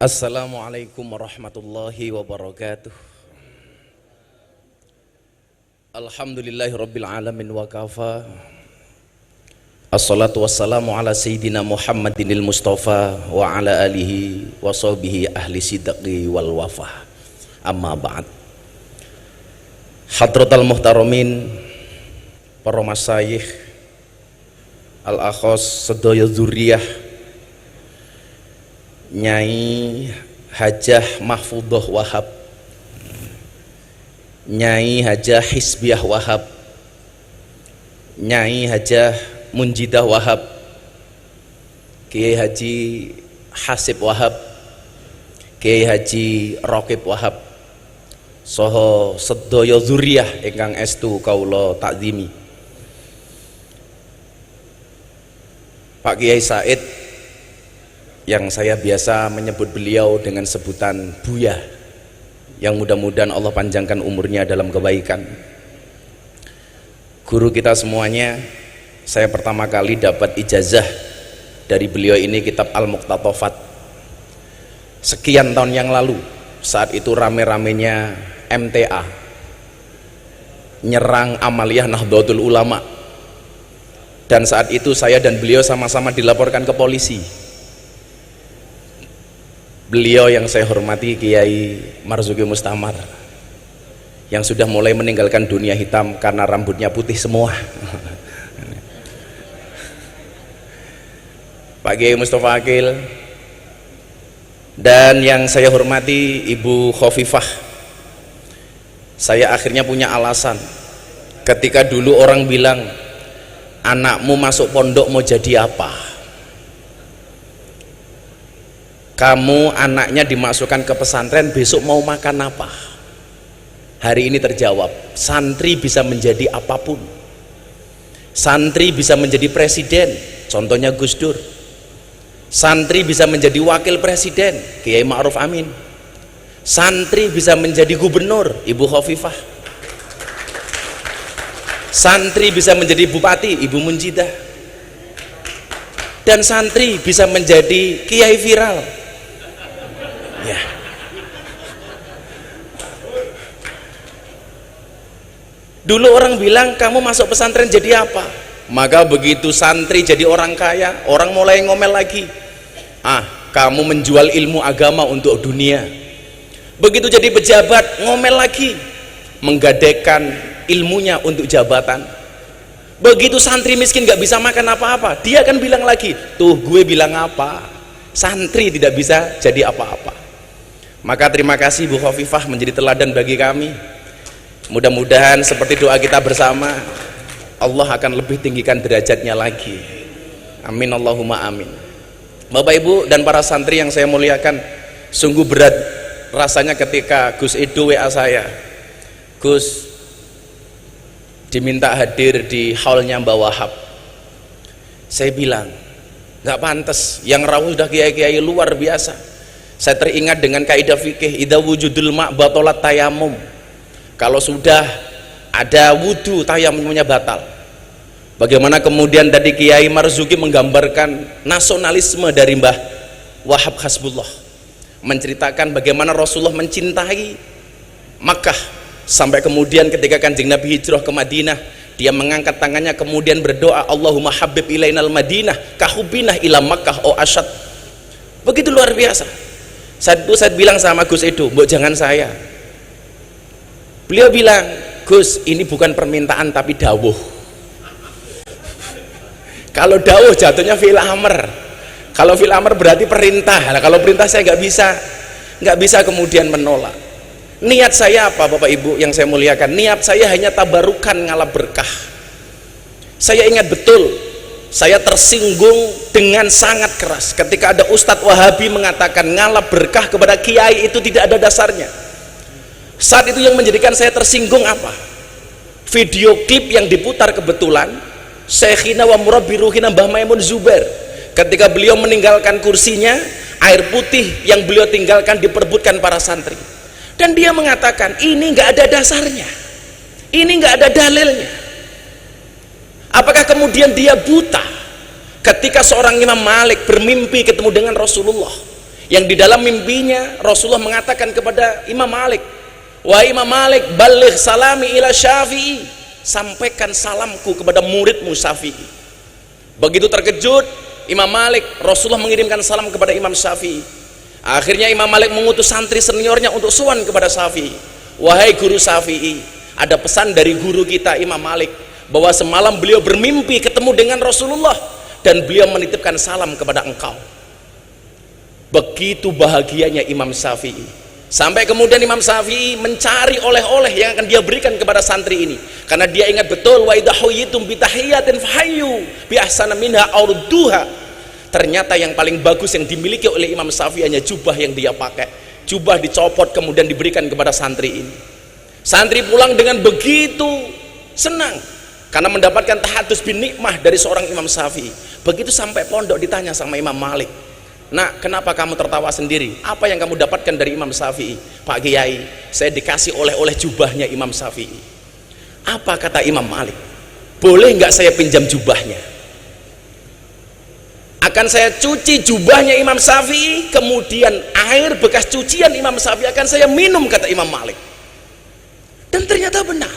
Assalamualaikum warahmatullahi wabarakatuh. Alhamdulillahirabbil alamin wa kafa. Assalatu wassalamu ala sayyidina Muhammadinil Mustafa wa ala alihi wa sahbihi ahli sidqi wal wafa. Amma ba'd. Hadratal muhtaramin, para masyayikh, al-akhos sedaya dzurriyah, Nyai Hajah Mahfudhoh Wahab, Nyai Hajah Hisbiah Wahab, Nyai Hajah Munjidah Wahab, Kiai Haji Hasib Wahab, Kiai Haji Raqib Wahab, saha sedaya dzurriyah ingkang estu kaula takzimi. Pak Kiai Said, yang saya biasa menyebut beliau dengan sebutan Buya, yang mudah-mudahan Allah panjangkan umurnya dalam kebaikan. Guru kita semuanya, saya pertama kali dapat ijazah dari beliau ini kitab Al-Muqtatafat sekian tahun yang lalu. Saat itu rame-ramenya MTA nyerang amaliyah Nahdlatul Ulama, dan saat itu saya dan beliau sama-sama dilaporkan ke polisi. Beliau yang saya hormati Kiai Marzuki Mustamar, yang sudah mulai meninggalkan dunia hitam karena rambutnya putih semua. Pak Kiai Mustafa Akil, dan yang saya hormati Ibu Khofifah. Saya akhirnya punya alasan ketika dulu orang bilang, anakmu masuk pondok mau jadi apa? Kamu anaknya dimasukkan ke pesantren, besok mau makan apa? Hari ini terjawab, santri bisa menjadi apapun. Santri bisa menjadi presiden, contohnya Gus Dur. Santri bisa menjadi wakil presiden, Kiai Ma'ruf Amin. Santri bisa menjadi gubernur, Ibu Khofifah. Santri bisa menjadi bupati, Ibu Munjidah. Dan santri bisa menjadi kiai viral, ya. Dulu orang bilang, kamu masuk pesantren jadi apa? Maka begitu santri jadi orang kaya, orang mulai ngomel lagi, kamu menjual ilmu agama untuk dunia. Begitu jadi pejabat, ngomel lagi, menggadaikan ilmunya untuk jabatan. Begitu santri miskin gak bisa makan apa-apa, dia akan bilang lagi, tuh gue bilang apa, santri tidak bisa jadi apa-apa. Maka terima kasih Bu Khofifah menjadi teladan bagi kami. Mudah-mudahan seperti doa kita bersama, Allah akan lebih tinggikan derajatnya lagi. Amin Allahumma amin. Bapak Ibu dan para santri yang saya muliakan, sungguh berat rasanya ketika Gus Edo WA saya, Gus diminta hadir di haulnya Mbah Wahab. Saya bilang, nggak pantas, yang rawuh sudah kiai-kiai luar biasa. Saya teringat dengan kaidah fikih, idza wujudul ma' batalat tayamum. Kalau sudah ada wudu, tayamumnya batal. Bagaimana kemudian tadi Kiai Marzuki menggambarkan nasionalisme dari Mbah Wahab Hasbullah, menceritakan bagaimana Rasulullah mencintai Makkah, sampai kemudian ketika Kanjeng Nabi hijrah ke Madinah, dia mengangkat tangannya kemudian berdoa, Allahumma habib ilainal Madinah kahubinah ila Makkah o asyad. Begitu luar biasa. Saat itu saya bilang sama Gus Edo, mbok jangan saya. Beliau bilang, Gus, ini bukan permintaan tapi dawuh. Kalau dawuh jatuhnya fi'il amr. Kalau fi'il amr berarti perintah. Nah, kalau perintah saya nggak bisa kemudian menolak. Niat saya apa Bapak Ibu yang saya muliakan? Niat saya hanya tabarukan ngalap berkah. Saya ingat betul, saya tersinggung dengan sangat keras ketika ada Ustadz Wahabi mengatakan ngalap berkah kepada kiai itu tidak ada dasarnya. Saat itu yang menjadikan saya tersinggung apa? Video klip yang diputar kebetulan Syekhina wa Murabbi Ruhina Mbah Maimun Zubair, ketika beliau meninggalkan kursinya, air putih yang beliau tinggalkan diperebutkan para santri. Dan dia mengatakan ini nggak ada dasarnya, ini nggak ada dalilnya. Apakah kemudian dia buta ketika seorang Imam Malik bermimpi ketemu dengan Rasulullah? yang di dalam mimpinya Rasulullah mengatakan kepada Imam Malik, wahai Imam Malik, baligh salami ila Syafi'i, sampaikan salamku kepada muridmu Syafi'i. Begitu terkejut Imam Malik, Rasulullah mengirimkan salam kepada Imam Syafi'i. Akhirnya Imam Malik mengutus santri seniornya untuk sowan kepada Syafi'i, wahai guru Syafi'i, ada pesan dari guru kita Imam Malik bahwa semalam beliau bermimpi ketemu dengan Rasulullah dan beliau menitipkan salam kepada engkau. Begitu bahagianya Imam Syafi'i, sampai kemudian Imam Syafi'i mencari oleh-oleh yang akan dia berikan kepada santri ini, karena dia ingat betul, wa idza huyitum bi tahiyatin fahayyu bi ahsana minha aw rudduha. Ternyata yang paling bagus yang dimiliki oleh Imam Syafi'i hanya jubah yang dia pakai. Jubah dicopot kemudian diberikan kepada santri ini. Santri pulang dengan begitu senang karena mendapatkan tahadus bin nikmah dari seorang Imam Syafi'i. Begitu sampai pondok ditanya sama Imam Malik, nak, kenapa kamu tertawa sendiri? Apa yang kamu dapatkan dari Imam Syafi'i? Pak Kiai, saya dikasih oleh-oleh jubahnya Imam Syafi'i. Apa kata Imam Malik? Boleh nggak saya pinjam jubahnya? Akan saya cuci jubahnya Imam Syafi'i, kemudian air bekas cucian Imam Syafi'i akan saya minum, kata Imam Malik. Dan ternyata benar,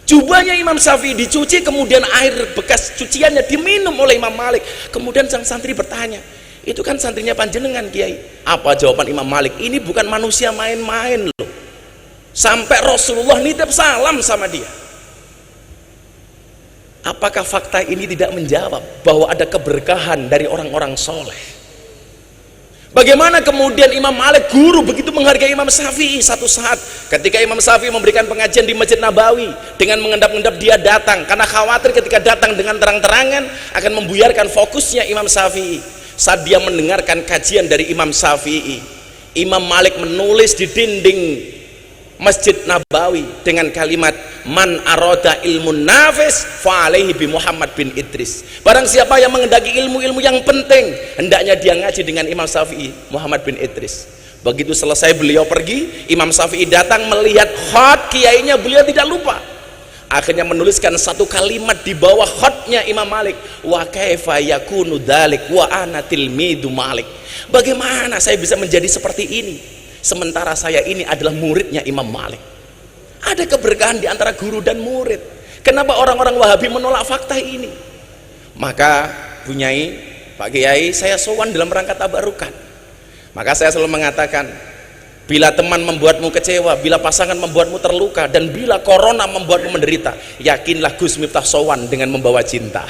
jubahnya Imam Syafi'i dicuci, kemudian air bekas cuciannya diminum oleh Imam Malik. Kemudian sang santri bertanya, itu kan santrinya panjenengan Kiai. Apa jawaban Imam Malik? Ini bukan manusia main-main loh, sampai Rasulullah nitip salam sama dia. Apakah fakta ini tidak menjawab bahwa ada keberkahan dari orang-orang soleh? Bagaimana kemudian Imam Malik, guru, begitu menghargai Imam Syafi'i? Satu saat ketika Imam Syafi'i memberikan pengajian di Masjid Nabawi, dengan mengendap-endap dia datang karena khawatir ketika datang dengan terang-terangan akan membuyarkan fokusnya Imam Syafi'i. Saat dia mendengarkan kajian dari Imam Syafi'i, Imam Malik menulis di dinding Masjid Nabawi dengan kalimat, man aroda ilmun nafis fa'alaihi bi Muhammad bin Idris. Barang siapa yang mengendaki ilmu-ilmu yang penting, hendaknya dia ngaji dengan Imam Syafi'i, Muhammad bin Idris. Begitu selesai beliau pergi, Imam Syafi'i datang melihat khat kiainya, beliau tidak lupa. Akhirnya menuliskan satu kalimat di bawah khatnya Imam Malik, wa kaifa yakunu dzalik wa ana tilmidu Malik. Bagaimana saya bisa menjadi seperti ini sementara saya ini adalah muridnya Imam Malik? Ada keberkahan di antara guru dan murid. Kenapa orang-orang Wahabi menolak fakta ini? Maka Bunyai, Pak Kiai, saya sowan dalam rangka tabarukan. Maka saya selalu mengatakan, bila teman membuatmu kecewa, bila pasangan membuatmu terluka, dan bila corona membuatmu menderita, yakinlah Gus Miftah sowan dengan membawa cinta.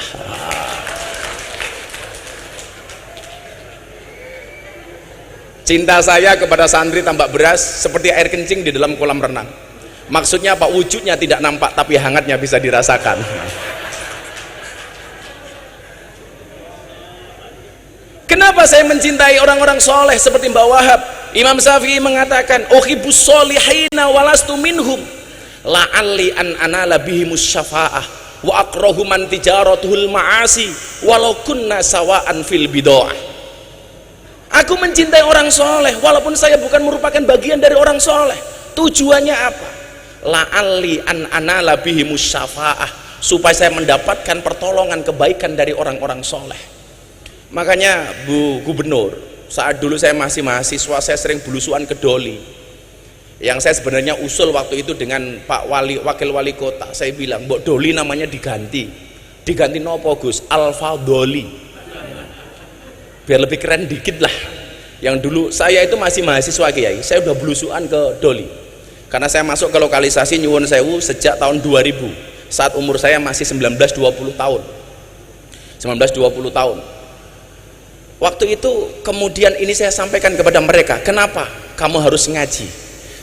Cinta saya kepada santri tambak beras seperti air kencing di dalam kolam renang. Maksudnya apa? Wujudnya tidak nampak tapi hangatnya bisa dirasakan. Kenapa saya mencintai orang-orang soleh seperti Mbak Wahab? Imam Syafi'i mengatakan, uhibbus solihina walastu minhum la'alli an anala bihimus syafa'ah wa akrahu man tijaratuhul ma'asi walau kunna sawa'an fil bid'ah. Aku mencintai orang soleh walaupun saya bukan merupakan bagian dari orang soleh. Tujuannya apa? La'alli an anala bihimus syafa'ah, supaya saya mendapatkan pertolongan kebaikan dari orang-orang soleh. Makanya Bu Gubernur, saat dulu saya masih mahasiswa, saya sering belusuan ke Doli. Yang saya sebenarnya usul waktu itu dengan Pak Wali, Wakil Wali Kota, saya bilang, Mbok Doli namanya diganti nopo Gus? Alfa Doli, biar lebih keren dikit lah. Yang dulu saya itu masih mahasiswa Kiai, saya udah belusuan ke Doli karena saya masuk ke lokalisasi Nyuwun Sewu sejak tahun 2000, saat umur saya masih 19-20 tahun. Waktu itu kemudian ini saya sampaikan kepada mereka, kenapa kamu harus ngaji?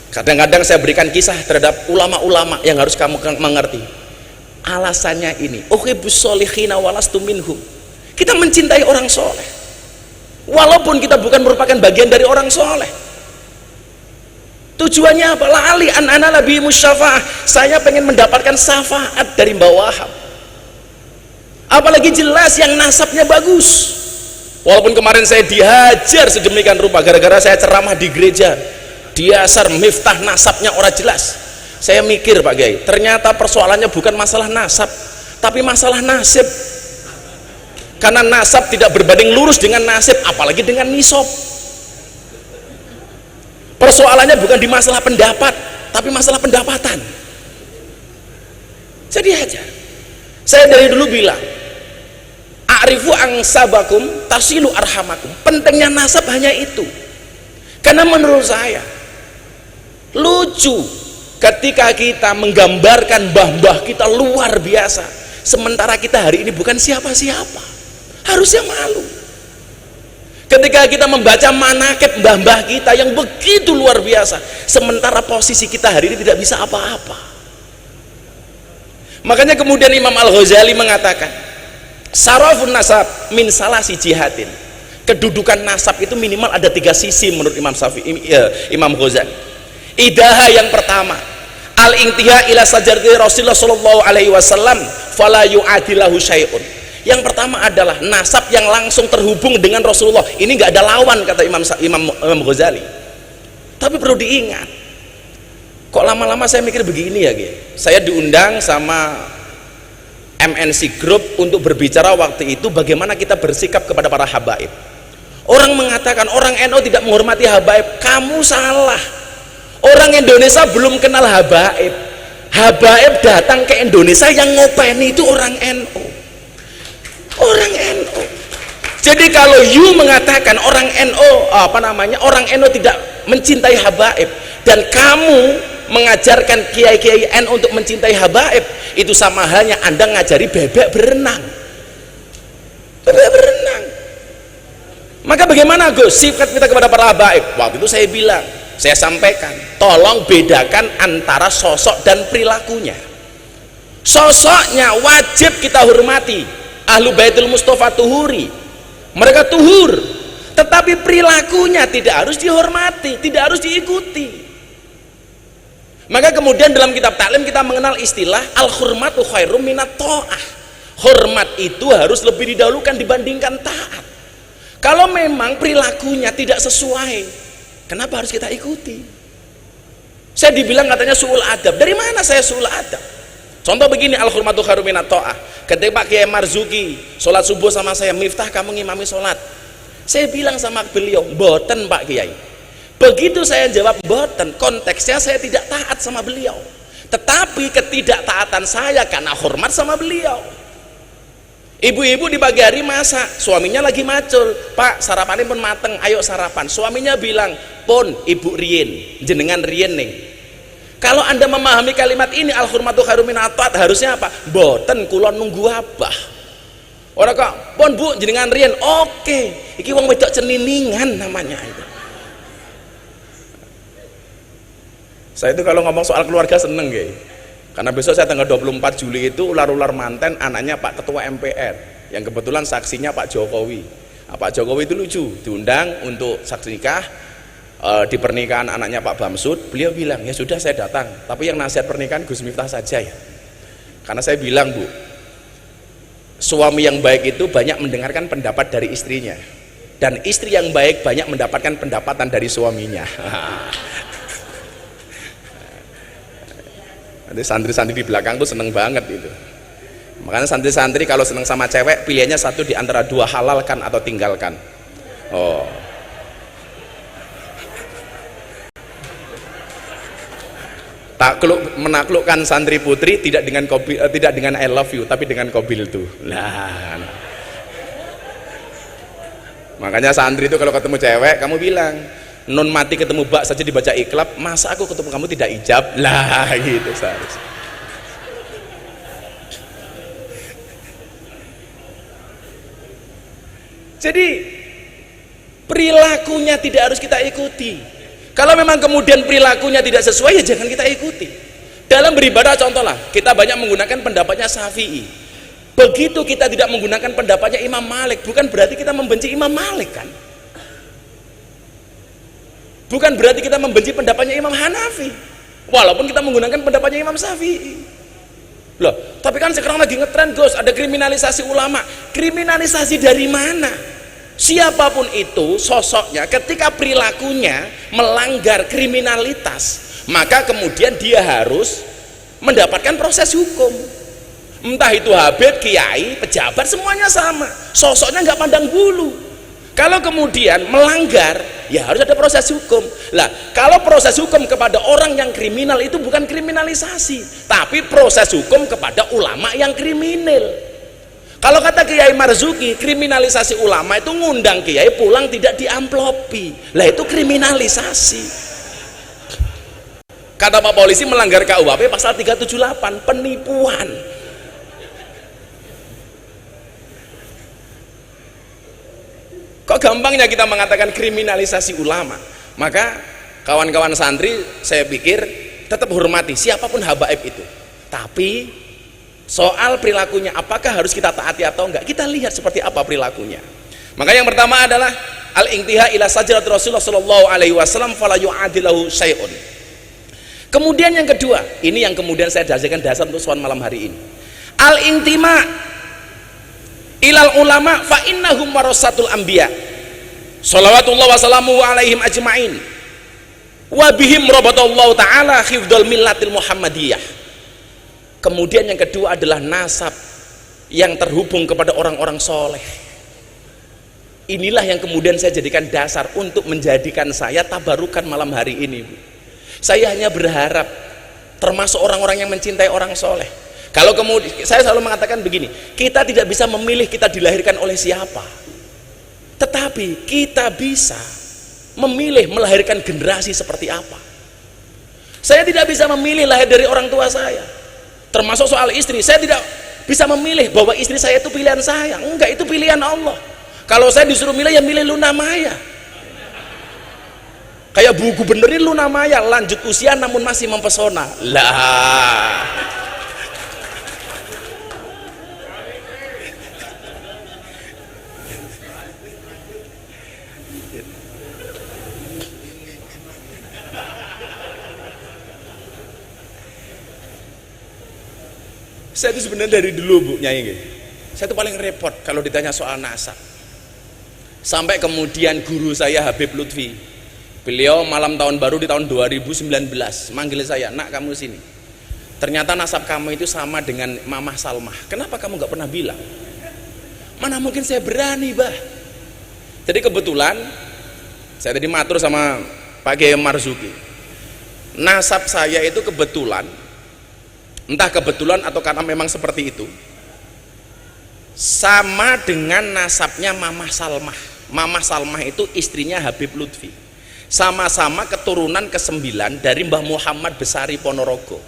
Kadang-kadang saya berikan kisah terhadap ulama-ulama yang harus kamu mengerti. Alasannya ini, uhibbus solihina walastu minhum. Kita mencintai orang soleh walaupun kita bukan merupakan bagian dari orang soleh. Tujuannya apa? La'ali an anala bihimus syafa'ah, saya pengen mendapatkan syafaat dari Mbak Wahab. Apalagi jelas yang nasabnya bagus. Walaupun kemarin saya dihajar sedemikian rupa gara-gara saya ceramah di gereja, diasar Miftah nasabnya orang jelas. Saya mikir Pak Kiai, ternyata persoalannya bukan masalah nasab tapi masalah nasib. Karena nasab tidak berbanding lurus dengan nasib, apalagi dengan nisab. Persoalannya bukan di masalah pendapat, tapi masalah pendapatan. Jadi aja, saya dari dulu bilang, a'rifu angsabakum tasilu arhamakum. Pentingnya nasab hanya itu. Karena menurut saya lucu ketika kita menggambarkan mbah-mbah kita luar biasa, sementara kita hari ini bukan siapa-siapa. Harusnya malu ketika kita membaca manaqib mbah-mbah kita yang begitu luar biasa, sementara posisi kita hari ini tidak bisa apa-apa. Makanya kemudian Imam Al-Ghazali mengatakan, sarafun nasab min salasi jihatin. Kedudukan nasab itu minimal ada 3 sisi menurut Imam Ghazali. Idaha yang pertama, al-intiha ila sajarati Rasulullah sallallahu alaihi wasallam fala yu'adilahu syai'un. Yang pertama adalah nasab yang langsung terhubung dengan Rasulullah. Ini nggak ada lawan, kata Imam Ghazali. Tapi perlu diingat, kok lama-lama saya mikir begini ya, saya diundang sama MNC Group untuk berbicara waktu itu bagaimana kita bersikap kepada para habaib. Orang mengatakan orang NU tidak menghormati habaib. Kamu salah. Orang Indonesia belum kenal habaib. Habaib datang ke Indonesia, yang ngopeni itu orang NU. Orang NU. Jadi kalau you mengatakan orang NU orang NU tidak mencintai habaib, dan kamu mengajarkan kiai-kiai NU untuk mencintai habaib, itu sama halnya Anda ngajari bebek berenang. Bebek berenang. Maka bagaimana Gus sifat kita kepada para habaib? Waktu itu saya bilang, saya sampaikan, tolong bedakan antara sosok dan perilakunya. Sosoknya wajib kita hormati, Ahlu Baitul Mustafa tuhuri, mereka tuhur, tetapi perilakunya tidak harus dihormati, tidak harus diikuti. Maka kemudian dalam kitab taklim kita mengenal istilah al-hurmatu khairum minat ta'ah. Hormat itu harus lebih didahulukan dibandingkan taat. Kalau memang perilakunya tidak sesuai, kenapa harus kita ikuti? Saya dibilang katanya su'ul adab. Dari mana saya su'ul adab? Contoh begini, al-hurmatu khairum minat ta'ah. Ketika Pak Kiai Marzuki sholat subuh sama saya, Miftah kamu ngimami sholat, saya bilang sama beliau, boten Pak Kiai. Begitu saya jawab boten, konteksnya saya tidak taat sama beliau, tetapi ketidaktaatan saya karena hormat sama beliau. Ibu-ibu di pagi hari masak, suaminya lagi macul, Pak sarapannya pun mateng, ayo sarapan. Suaminya bilang, pun ibu rien, jenengan rien nih. Kalau Anda memahami kalimat ini, al-hurmatu khairum minat ta'ah, harusnya apa? Boten kulon nunggu abah. Orang kok, pun bu jenengan rien, oke, iki wong wedok ceniningan namanya itu. Saya itu kalau ngomong soal keluarga seneng ya, karena besok saya tanggal 24 Juli itu ular-ular manten anaknya Pak Ketua MPR, yang kebetulan saksinya Pak Jokowi. Nah, Pak Jokowi itu lucu, diundang untuk saksi nikah di pernikahan anaknya Pak Bamsud. Beliau bilang, ya sudah saya datang, tapi yang nasihat pernikahan Gus Miftah saja ya. Karena saya bilang, Bu, suami yang baik itu banyak mendengarkan pendapat dari istrinya, dan istri yang baik banyak mendapatkan pendapatan dari suaminya. Nanti santri-santri di belakang tuh seneng banget itu. Makanya santri-santri kalau seneng sama cewek, pilihannya satu di antara dua, halalkan atau tinggalkan. Oh, menaklukkan santri putri tidak dengan I love you, tapi dengan kobil tuh. Nah, makanya santri itu kalau ketemu cewek, kamu bilang, non mati ketemu bak saja dibaca iklab, masa aku ketemu kamu tidak ijab lah, gitu seharusnya. Jadi perilakunya tidak harus kita ikuti. Kalau memang kemudian perilakunya tidak sesuai, ya jangan kita ikuti. Dalam beribadah, contohlah, kita banyak menggunakan pendapatnya Syafi'i. Begitu kita tidak menggunakan pendapatnya Imam Malik, bukan berarti kita membenci Imam Malik kan? Bukan berarti kita membenci pendapatnya Imam Hanafi, walaupun kita menggunakan pendapatnya Imam Syafi'i. Loh, tapi kan sekarang lagi ngetren Gus, ada kriminalisasi ulama. Kriminalisasi dari mana? Siapapun itu sosoknya, ketika perilakunya melanggar kriminalitas, maka kemudian dia harus mendapatkan proses hukum. Entah itu habib, kiai, pejabat, semuanya sama. Sosoknya nggak pandang bulu. Kalau kemudian melanggar, ya harus ada proses hukum. Lah, kalau proses hukum kepada orang yang kriminal itu bukan kriminalisasi, tapi proses hukum kepada ulama yang kriminal. Kalau kata Kiai Marzuki, kriminalisasi ulama itu ngundang kiai pulang tidak diamplopi. Lah itu kriminalisasi. Kata Pak Polisi melanggar KUHP pasal 378, penipuan. Kok gampangnya kita mengatakan kriminalisasi ulama? Maka kawan-kawan santri saya pikir tetap hormati siapapun habaib itu. Tapi soal perilakunya apakah harus kita taati atau enggak, kita lihat seperti apa perilakunya. Maka yang pertama adalah al-intiha ila sajrat Rasulullah sallallahu alaihi wasallam fala yu'adilahu syai'un. Kemudian yang kedua, ini yang kemudian saya jadikan dasar untuk soal malam hari ini. Al-intima ilal ulama fa innahum warasatul anbiya. Shalawatullah wa salamuhu alaihim ajma'in. Wa bihim rabatallahu taala hifdzal millatil Muhammadiyah. Kemudian yang kedua adalah nasab yang terhubung kepada orang-orang soleh. Inilah yang kemudian saya jadikan dasar untuk menjadikan saya tabarukan malam hari ini, Bu. Saya hanya berharap termasuk orang-orang yang mencintai orang soleh. Kalau kemudian saya selalu mengatakan begini, kita tidak bisa memilih kita dilahirkan oleh siapa, tetapi kita bisa memilih melahirkan generasi seperti apa. Saya tidak bisa memilih lahir dari orang tua saya. Termasuk soal istri, saya tidak bisa memilih bahwa istri saya itu pilihan saya. Enggak, itu pilihan Allah. Kalau saya disuruh milih, ya milih Luna Maya. Kayak Bu Gubernur ini Luna Maya, lanjut usia namun masih mempesona. Lah. Saya itu sebenarnya dari dulu, Bu Nyai, saya itu paling repot kalau ditanya soal nasab. Sampai kemudian guru saya Habib Lutfi, beliau malam tahun baru di tahun 2019 manggil saya, "Nak, kamu sini. Ternyata nasab kamu itu sama dengan Mamah Salmah. Kenapa kamu gak pernah bilang?" Mana mungkin saya berani, Bah. Jadi kebetulan saya tadi matur sama Pak Kiai Marzuki. Nasab saya itu kebetulan, entah kebetulan atau karena memang seperti itu, sama dengan nasabnya Mamah Salmah. Mamah Salmah itu istrinya Habib Lutfi. Sama-sama keturunan ke-9 dari Mbah Muhammad Besari Ponorogo,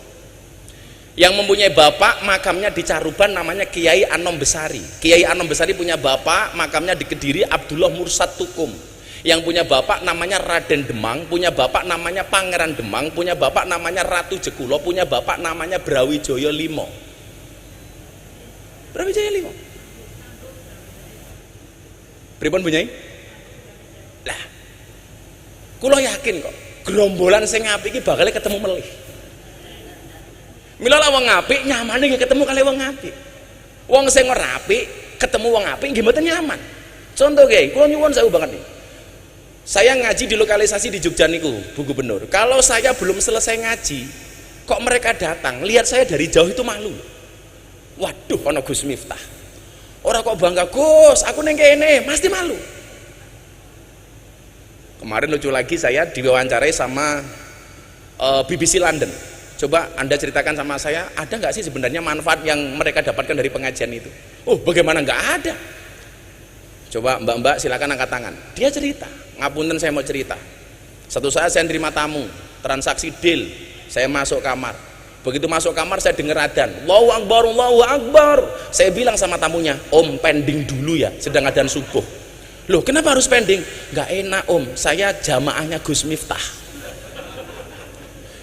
yang mempunyai bapak makamnya di Caruban namanya Kiai Anom Besari. Kiai Anom Besari punya bapak makamnya di Kediri Abdullah Mursad Tukum, yang punya bapak namanya Raden Demang, punya bapak namanya Pangeran Demang, punya bapak namanya Ratu Jekulo, punya bapak namanya Brawijaya Limo. Brawijaya Limo pripun Bu Nyai? Lah, kula yakin kok gerombolan sing apik iki bakal ketemu melih. Mila wong apik nyamane nggih ketemu kali wong apik. Wong sing ora apik ketemu wong apik nggih mboten nyaman. Contoh nggih, kula nyuwun sewu banget nih. Saya ngaji di lokalisasi di Jogja niku, Bu Gubernur. Kalau saya belum selesai ngaji, kok mereka datang, lihat saya dari jauh itu malu. Waduh, ana Gus Miftah. Ora kok bangga, "Gus, aku ning kene," pasti malu. Kemarin lucu lagi, saya diwawancarai sama BBC London. Coba Anda ceritakan sama saya, ada nggak sih sebenarnya manfaat yang mereka dapatkan dari pengajian itu? Oh, bagaimana nggak ada? Coba mbak-mbak silakan angkat tangan. Dia cerita, ngapunten saya mau cerita. Satu saat saya terima tamu, transaksi deal, saya masuk kamar. Begitu masuk kamar saya dengar adzan, Allahu Akbar, Allahu Akbar. Saya bilang sama tamunya, "Om, pending dulu ya, sedang adzan subuh." "Loh, kenapa harus pending?" "Nggak enak Om, saya jamaahnya Gus Miftah."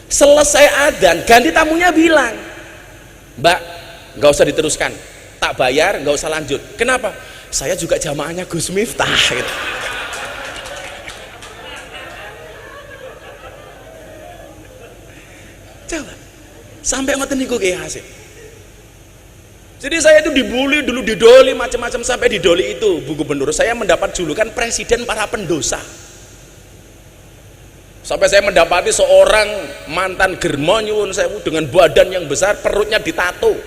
Selesai adzan, ganti tamunya bilang, "Mbak, nggak usah diteruskan, tak bayar, nggak usah lanjut." "Kenapa?" "Saya juga jamaahnya Gus Miftah." Gitu. Coba sampai ngoten niku Kiai Hasyim. Jadi saya itu dibully dulu, didoli macam-macam, sampai didoli itu Bu Gubernur saya mendapat julukan presiden para pendosa. Sampai saya mendapati seorang mantan germo nyuwun sewu dengan badan yang besar, perutnya ditato.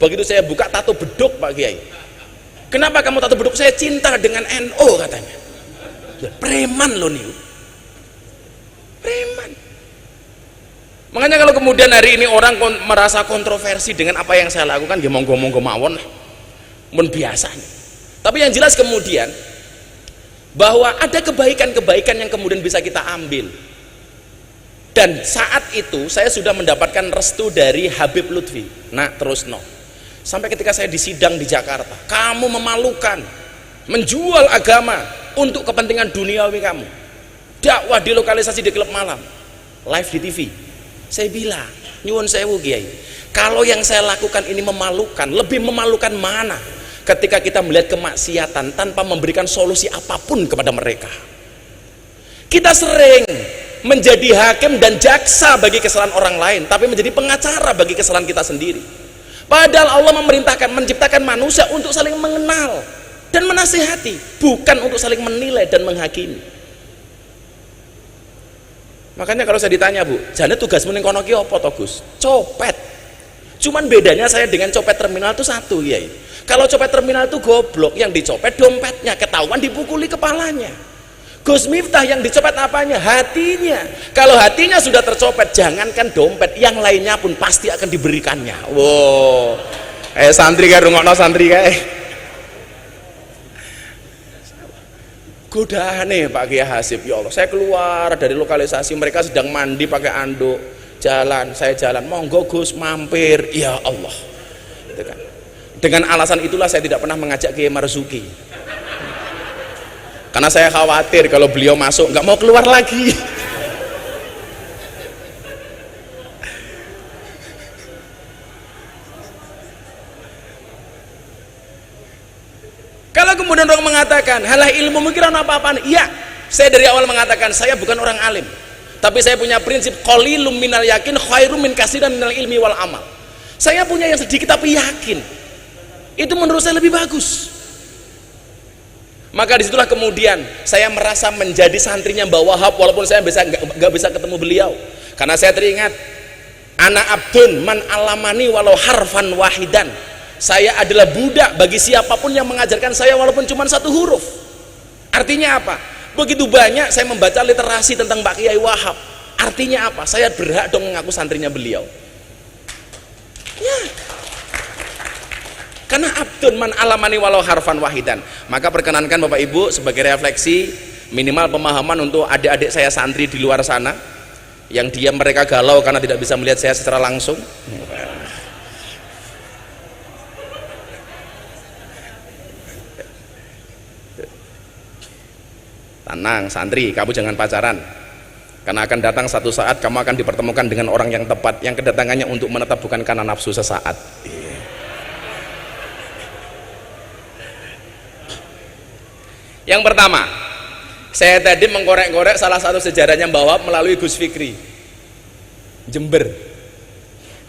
Begitu saya buka, tato beduk Pak Kiai. "Kenapa kamu tato beduk?" "Saya cinta dengan NO," katanya. Preman loh nih, preman. Makanya kalau kemudian hari ini orang merasa kontroversi dengan apa yang saya lakukan, ya monggo-monggo mawon lah, mun biasanya. Tapi yang jelas kemudian bahwa ada kebaikan-kebaikan yang kemudian bisa kita ambil. Dan saat itu saya sudah mendapatkan restu dari Habib Lutfi. Nah, terus no. Sampai ketika saya disidang di Jakarta, kamu memalukan, menjual agama untuk kepentingan duniawi kamu. Dakwah di lokalisasi di klub malam, live di TV. Saya bilang, nyuwun sewu Kiai, kalau yang saya lakukan ini memalukan, lebih memalukan mana ketika kita melihat kemaksiatan tanpa memberikan solusi apapun kepada mereka. Kita sering menjadi hakim dan jaksa bagi kesalahan orang lain, tapi menjadi pengacara bagi kesalahan kita sendiri. Padahal Allah memerintahkan, menciptakan manusia untuk saling mengenal dan menasihati, bukan untuk saling menilai dan menghakimi. Makanya kalau saya ditanya, Bu, jane tugasmu ning kono ki apa to, Gus? Copet. Cuman bedanya saya dengan copet terminal itu satu, ya. Kalau copet terminal itu goblok, yang dicopet dompetnya, ketahuan dipukuli kepalanya. Gus Miftah yang dicopet apanya? Hatinya. Kalau hatinya sudah tercopet, jangankan dompet, yang lainnya pun pasti akan diberikannya. Wow. Santri kae rungokno santri kae. Godaane Pak Kiai Hasib, ya Allah, saya keluar dari lokalisasi, mereka sedang mandi pakai anduk, jalan, saya jalan, monggo Gus mampir, ya Allah, gitu kan. Dengan alasan itulah saya tidak pernah mengajak Kiai Marzuki, karena saya khawatir kalau beliau masuk nggak mau keluar lagi. Kalau kemudian orang mengatakan halah ilmu mungkin apa-apaan, iya, saya dari awal mengatakan saya bukan orang alim, tapi saya punya prinsip qalilum minal yakin khairum min katsirin minal ilmi wal amal. Saya punya yang sedikit tapi yakin, itu menurut saya lebih bagus. Maka disitulah kemudian saya merasa menjadi santrinya Mbah Wahab, walaupun saya nggak bisa ketemu beliau, karena saya teringat ana abdun man alamani walau harfan wahidan. Saya adalah budak bagi siapapun yang mengajarkan saya walaupun cuma satu huruf. Artinya apa? Begitu banyak saya membaca literasi tentang Pak Kiai Wahab. Artinya apa? Saya berhak dong mengaku santrinya beliau. Ya. Karena abdun man alamani walau harfan wahidan. Maka perkenankan Bapak Ibu sebagai refleksi, minimal pemahaman untuk adik-adik saya santri di luar sana yang mereka galau karena tidak bisa melihat saya secara langsung. Tenang santri, kamu jangan pacaran, karena akan datang satu saat kamu akan dipertemukan dengan orang yang tepat, yang kedatangannya untuk menetap bukan karena nafsu sesaat. Yang pertama, saya tadi mengkorek-korek salah satu sejarahnya Mbah Wahab melalui Gus Fikri Jember,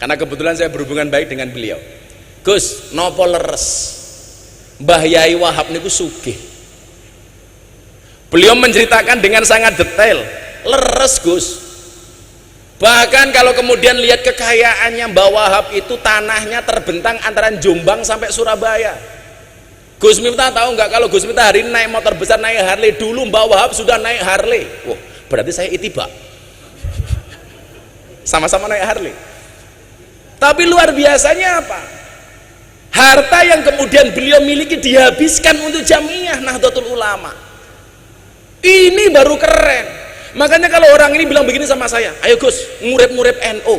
karena kebetulan saya berhubungan baik dengan beliau. Gus, nopo leres Mbah Yai Wahab niku sugih. Beliau menceritakan dengan sangat detail, leres Gus. Bahkan kalau kemudian lihat kekayaannya Mbah Wahab itu, tanahnya terbentang antara Jombang sampai Surabaya. Gus Miftah tahu nggak kalau Gus Miftah hari ini naik motor besar, naik Harley, dulu Mbah Wahab sudah naik Harley. Wah, berarti saya itibak. Sama-sama naik Harley. Tapi luar biasanya apa? Harta yang kemudian beliau miliki dihabiskan untuk Jamiah Nahdlatul Ulama. Ini baru keren. Makanya kalau orang ini bilang begini sama saya, ayo Gus, ngurip-ngurip NU.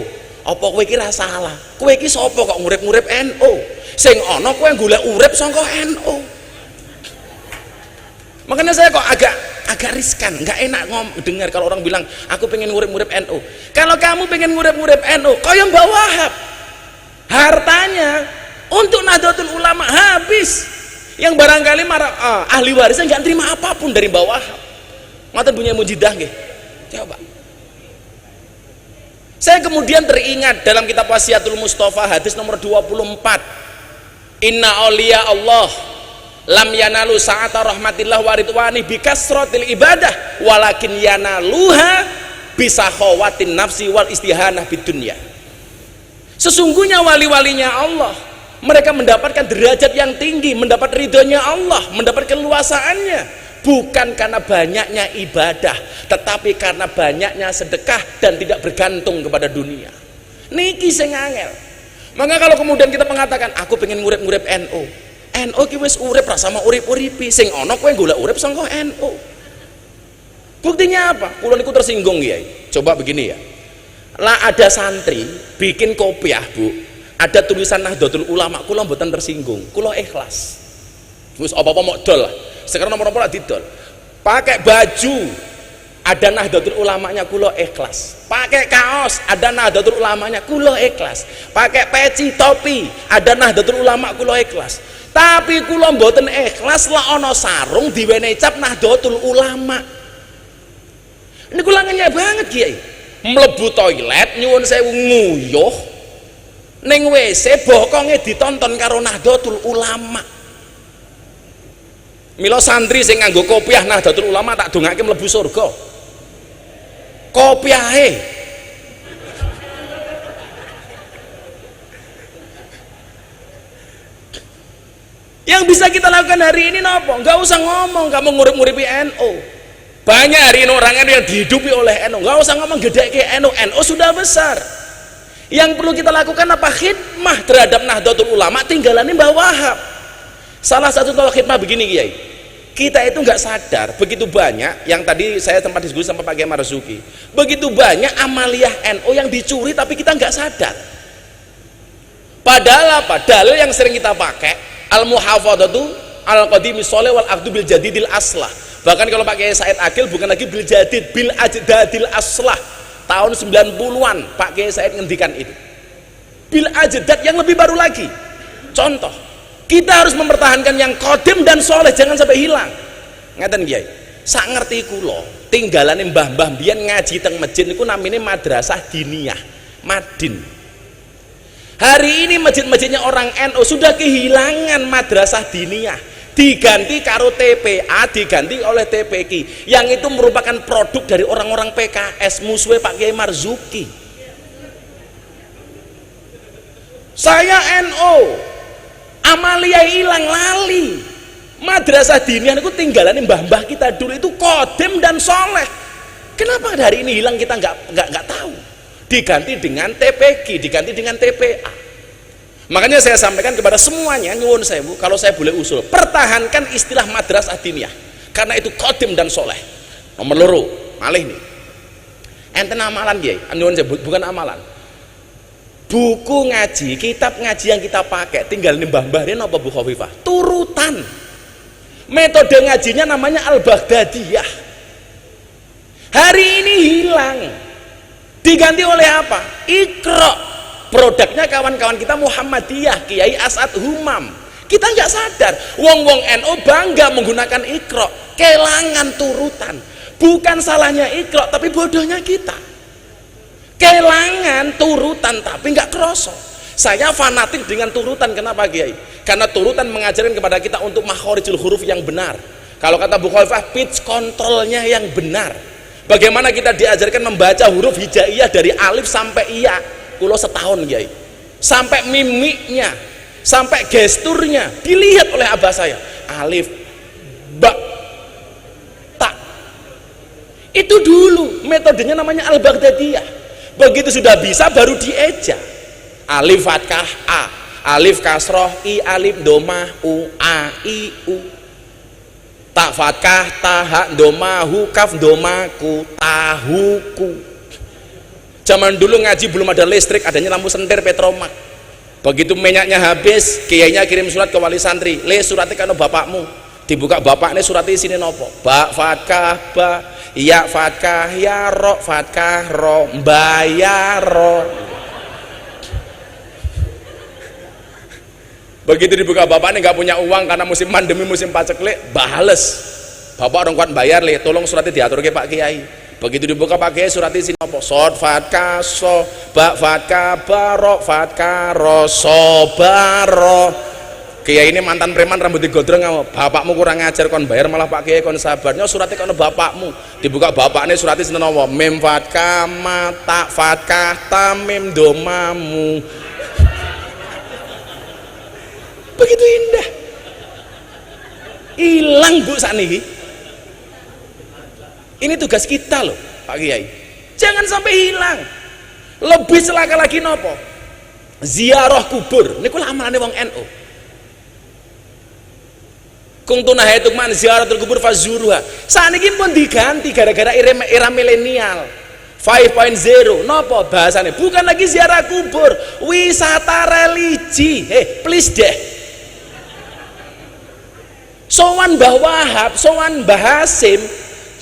Apa kowe iki ra salah? Kowe iki sapa kok ngurip-ngurip NU? Sing ana kowe golek urip saka NU. Makanya saya kok agak riskan, nggak enak dengar kalau orang bilang aku pengen ngurip-ngurip NU. Kalau kamu pengen ngurip-ngurip NU, kaya Mbah Wahab, hartanya untuk Nahdlatul Ulama habis. Yang barangkali ahli warisnya nggak terima apapun dari Mbah Wahab. Mata punya mujidah nggih. Coba. Saya kemudian teringat dalam kitab Wasiatul Mustafa hadis nomor 24. Inna auliya Allah lam yanalu sa'ata rahmatillah wa ridwani bikasratil ibadah walakin yanaluha bisakhawatin nafsi wal istihanah bidunya. Sesungguhnya wali-walinya Allah, mereka mendapatkan derajat yang tinggi, mendapat ridhonya Allah, mendapat keluasaannya bukan karena banyaknya ibadah, tetapi karena banyaknya sedekah dan tidak bergantung kepada dunia. Niki sing angel. Maka kalau kemudian kita mengatakan aku pengen ngurip-ngurip NU ki wis urip ra sama urip-uripi, sing ana kowe golek urip saka NU. Buktinya apa? Kula niku tersinggung Kiai. Coba begini ya. Lah ada santri bikin kopiah, Bu. Ada tulisan Nahdlatul Ulama, kula mboten tersinggung. Kula ikhlas. Wis apa-apa mok dol lah. Sekarang nomor apa didol. Pakai baju ada Nahdlatul Ulamanya, kula ikhlas. Pakai kaos ada Nahdlatul Ulamanya, kula ikhlas. Pakai peci topi ada Nahdlatul Ulama, kula ikhlas. Tapi kula mboten ikhlas lah ana sarung diwenehi cap Nahdlatul Ulama. Ini kula ngenyek banget Kiai. Mlebu toilet nyuwun sewu nguyuh ning WC bokonge ditonton karo Nahdlatul Ulama. Mila santri sing nganggo kopiah Nahdlatul Ulama tak dongake mlebu surga. Kopiahe yang bisa kita lakukan hari ini nopo? Nggak usah ngomong kamu ngurip-nguripi NU. Banyak hari ini orang yang dihidupi oleh NU. Nggak usah ngomong gede ke NU. NU sudah besar. Yang perlu kita lakukan apa? Khidmah terhadap Nahdlatul Ulama tinggalannya Mbah Wahab. Salah satu tolak khidmah begini Kiai. Kita itu nggak sadar begitu banyak yang tadi saya tempat diskusi sama Pak Kiai Marzuki. Begitu banyak amaliyah NU yang dicuri tapi kita nggak sadar. Padahal apa? Dalil yang sering kita pakai al-muhafadzatu al-qadimi sholih wal aqdu bil jadidil aslah. Bahkan kalau pakai Said Akil bukan lagi bil jadid, bil ajdadil aslah. Tahun 90-an Pak Kiai Said ngendikan itu. Bil ajdad yang lebih baru lagi. Contoh, kita harus mempertahankan yang qadim dan soleh, jangan sampai hilang. Ngaten Kiai. Sak ngerti kula, tinggalane mbah-mbah biyen ngaji teng masjid niku namine madrasah diniyah, Madin. Hari ini masjid-masjidnya orang NU sudah kehilangan madrasah diniyah. Diganti karo TPA, diganti oleh TPQ yang itu merupakan produk dari orang-orang PKS musuhnya Pak Kiai Marzuki. Saya NU, amaliyah hilang lali. Madrasah diniyah itu tinggalan mbah-mbah kita dulu itu qadim dan soleh. Kenapa hari ini hilang kita nggak tahu? Diganti dengan TPQ, diganti dengan TPA. Makanya saya sampaikan kepada semuanya, nyuwun sewu, kalau saya boleh usul, pertahankan istilah madrasah diniyah karena itu qadim dan soleh. Nomor loro, malih nih. Enten amalan Kiai, nyuwun sewu, bukan amalan. Buku ngaji, kitab ngaji yang kita pakai tinggal nih mbah-mbah apa Bu Khofifah? Turutan. Metode ngajinya namanya Al-Baghdadiyah. Hari ini hilang. Diganti oleh apa? Iqra. Produknya kawan-kawan kita Muhammadiyah, Kiai As'ad Humam. Kita nggak sadar, wong-wong NU bangga menggunakan Iqra, kelangan turutan. Bukan salahnya Iqra, tapi bodohnya kita. Kelangan turutan, tapi nggak kroso. Saya fanatik dengan turutan, kenapa Kiai? Karena turutan mengajarkan kepada kita untuk makhorijul huruf yang benar. Kalau kata Bu Khalifah, pitch controlnya yang benar. Bagaimana kita diajarkan membaca huruf hijaiyah dari alif sampai iya. Kulo setahun Kiai, sampai mimiknya, sampai gesturnya dilihat oleh abah saya. Alif, ba, ta. Itu dulu metodenya namanya Al-Baghdadiyah. Begitu sudah bisa baru dieja. Alif fathah a, alif kasroh i, alif domah u, a i u. Ta fathah ta ha domah hu, kaf domah ku, tahuku. Zaman dulu ngaji belum ada listrik, adanya lampu senter Petromak. Begitu minyaknya habis, kiainya kirim surat ke wali santri, le suratnya kano bapakmu. Dibuka bapaknya suratnya sini nopo. Ba fatkah ba, ya fatkah ya ro, fatkah ro, bayar ro. Begitu dibuka bapaknya nggak punya uang karena musim pandemi, musim paceklik, bales. Bapak orang kuat bayar le, tolong suratnya diatur ke Pak Kiai. Begitu dibuka pakai surat isi nopo sod fatka so ba fatka baro fatka ro so baro. Kiai ini mantan preman rambut digondrong kamu. Bapakmu kurang ngajar kon bayar malah Pak Kiai kon sabarnya suratnya kon bapakmu. Dibuka bapaknya surat isi nopo mem fatka mata fatka tamim domamu. Begitu indah. Hilang Bu saniki. Ini tugas kita loh Pak Kiai, jangan sampai hilang. Lebih celaka lagi nopo, ziarah kubur niku amalane wong NU. Kuntu nahaituk man ziaratul kubur fazuruha. Saniki pun diganti gara-gara era milenial 5.0. Nopo bahasane? Bukan lagi ziarah kubur, wisata religi. Please deh. Sowan Mbah Wahab, sowan Mbah Hasim,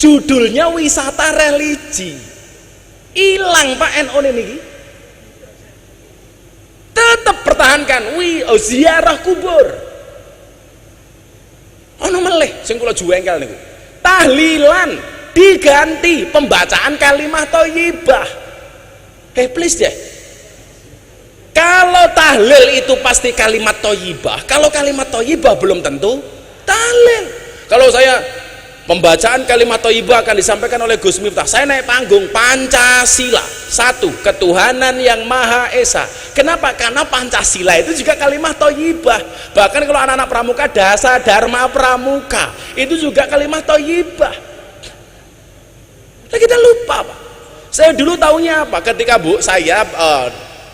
judulnya wisata religi. Hilang Pak NU ini. Tetap pertahankan ziarah kubur. Ono meleh sing kula juwengkel niku. Tahlilan diganti pembacaan kalimat thayyibah. Please deh. Kalau tahlil itu pasti kalimat thayyibah, kalau kalimat thayyibah belum tentu tahlil. Kalau saya pembacaan kalimat thayyibah akan disampaikan oleh Gus Miftah, saya naik panggung Pancasila, satu ketuhanan yang Maha Esa. Kenapa? Karena Pancasila itu juga kalimat thayyibah. Bahkan kalau anak-anak pramuka, Dasa Dharma Pramuka itu juga kalimat thayyibah. Nah, kita lupa Pak. Saya dulu taunya apa? Ketika saya